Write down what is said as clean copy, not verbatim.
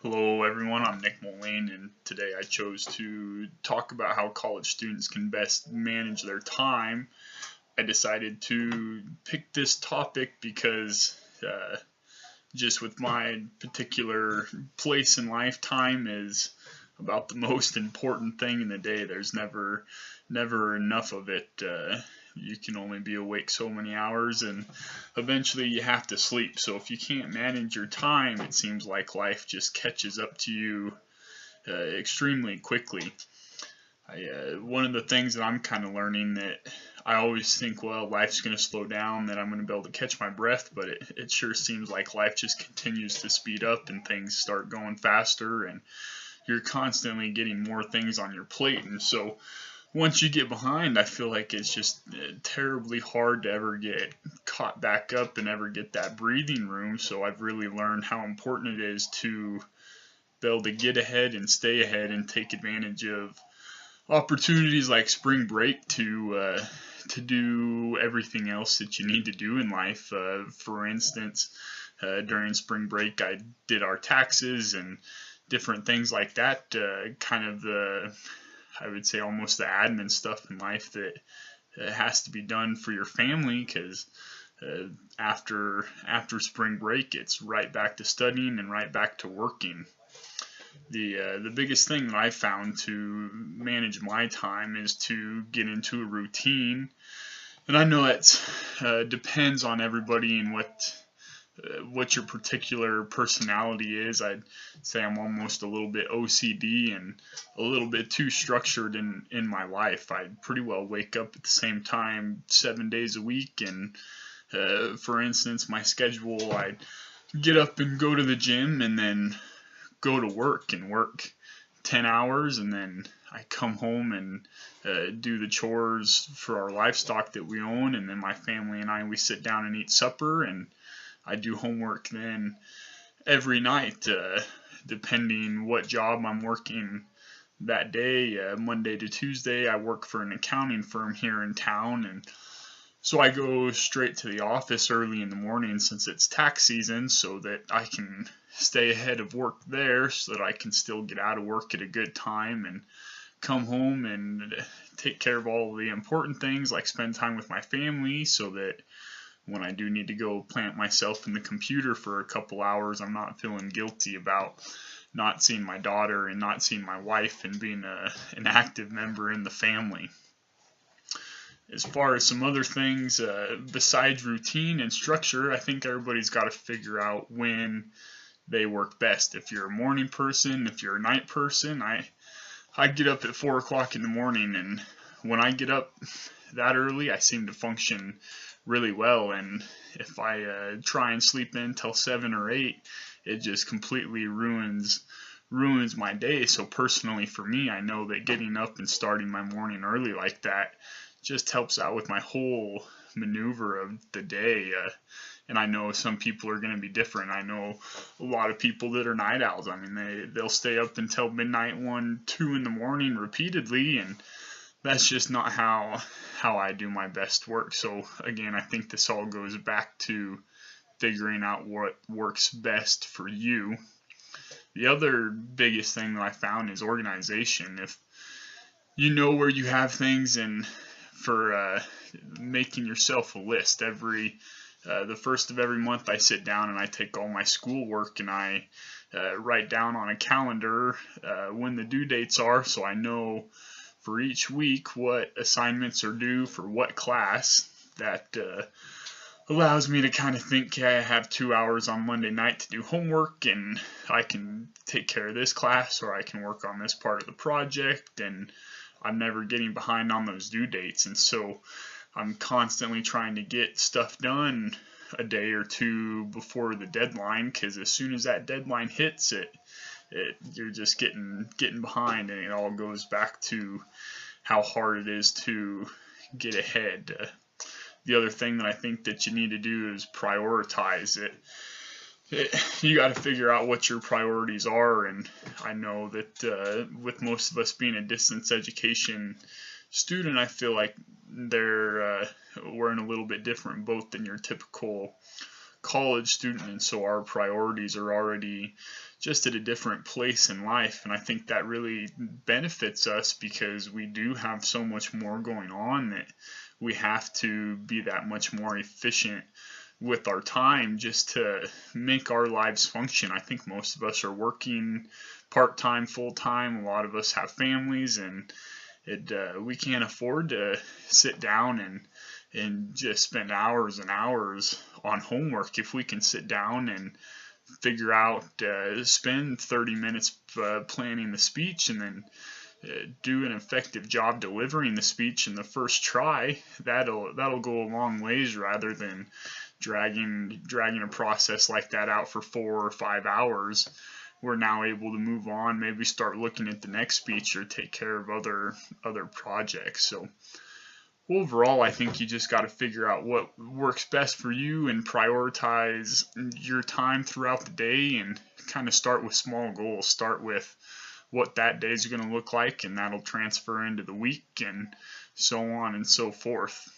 Hello everyone, I'm Nick Moline, and today I chose to talk about how college students can best manage their time. I decided to pick this topic because just with my particular place in life, time is about the most important thing in the day. There's never enough of it. You can only be awake so many hours, and eventually you have to sleep. So if you can't manage your time, it seems like life just catches up to you extremely quickly. One of the things that I'm kind of learning, that I always think, well, life's going to slow down, that I'm going to be able to catch my breath, but it sure seems like life just continues to speed up and things start going faster, and you're constantly getting more things on your plate. And so once you get behind, I feel like it's just terribly hard to ever get caught back up and ever get that breathing room. So I've really learned how important it is to be able to get ahead and stay ahead and take advantage of opportunities like spring break to do everything else that you need to do in life. For instance, during spring break, I did our taxes and different things like that. Kind of I would say almost the admin stuff in life that has to be done for your family, because after spring break, it's right back to studying and right back to working. The biggest thing that I found to manage my time is to get into a routine, and I know that depends on everybody and what your particular personality is. I'd say I'm almost a little bit OCD and a little bit too structured in my life. I pretty well wake up at the same time 7 days a week, and for instance, my schedule, I'd get up and go to the gym and then go to work and work 10 hours, and then I come home and do the chores for our livestock that we own, and then my family and we sit down and eat supper, and I do homework then every night, depending what job I'm working that day. Monday to Tuesday, I work for an accounting firm here in town, and so I go straight to the office early in the morning since it's tax season, so that I can stay ahead of work there, so that I can still get out of work at a good time and come home and take care of all the important things, like spend time with my family, so that when I do need to go plant myself in the computer for a couple hours, I'm not feeling guilty about not seeing my daughter and not seeing my wife and being an active member in the family. As far as some other things besides routine and structure, I think everybody's got to figure out when they work best. If you're a morning person, if you're a night person, I get up at 4 o'clock in the morning, and when I get up that early, I seem to function really well, and if I try and sleep in till 7 or 8, it just completely ruins my day. So personally for me, I know that getting up and starting my morning early like that just helps out with my whole maneuver of the day. And I know some people are going to be different. I know a lot of people that are night owls. I mean, they'll stay up until midnight, 1, 2 in the morning repeatedly, and that's just not how I do my best work. So again, I think this all goes back to figuring out what works best for you. The other biggest thing that I found is organization. If you know where you have things, and for making yourself a list, the first of every month I sit down and I take all my schoolwork and I write down on a calendar when the due dates are, so I know for each week what assignments are due for what class. That allows me to kind of think, okay, I have 2 hours on Monday night to do homework, and I can take care of this class, or I can work on this part of the project, and I'm never getting behind on those due dates. And so I'm constantly trying to get stuff done a day or two before the deadline, because as soon as that deadline hits, you're just getting behind, and it all goes back to how hard it is to get ahead. The other thing that I think that you need to do is prioritize it. You got to figure out what your priorities are, and I know that with most of us being a distance education student, I feel like we're in a little bit different boat than your typical college student, and so our priorities are already just at a different place in life. And I think that really benefits us because we do have so much more going on that we have to be that much more efficient with our time just to make our lives function. I think most of us are working part-time, full-time. A lot of us have families, and we can't afford to sit down and just spend hours and hours on homework. If we can sit down and figure out, spend 30 minutes planning the speech, and then do an effective job delivering the speech in the first try, that'll go a long ways, rather than dragging a process like that out for 4 or 5 hours. We're now able to move on, maybe start looking at the next speech or take care of other projects. So overall, I think you just got to figure out what works best for you and prioritize your time throughout the day, and kind of start with small goals. Start with what that day is going to look like, and that'll transfer into the week, and so on and so forth.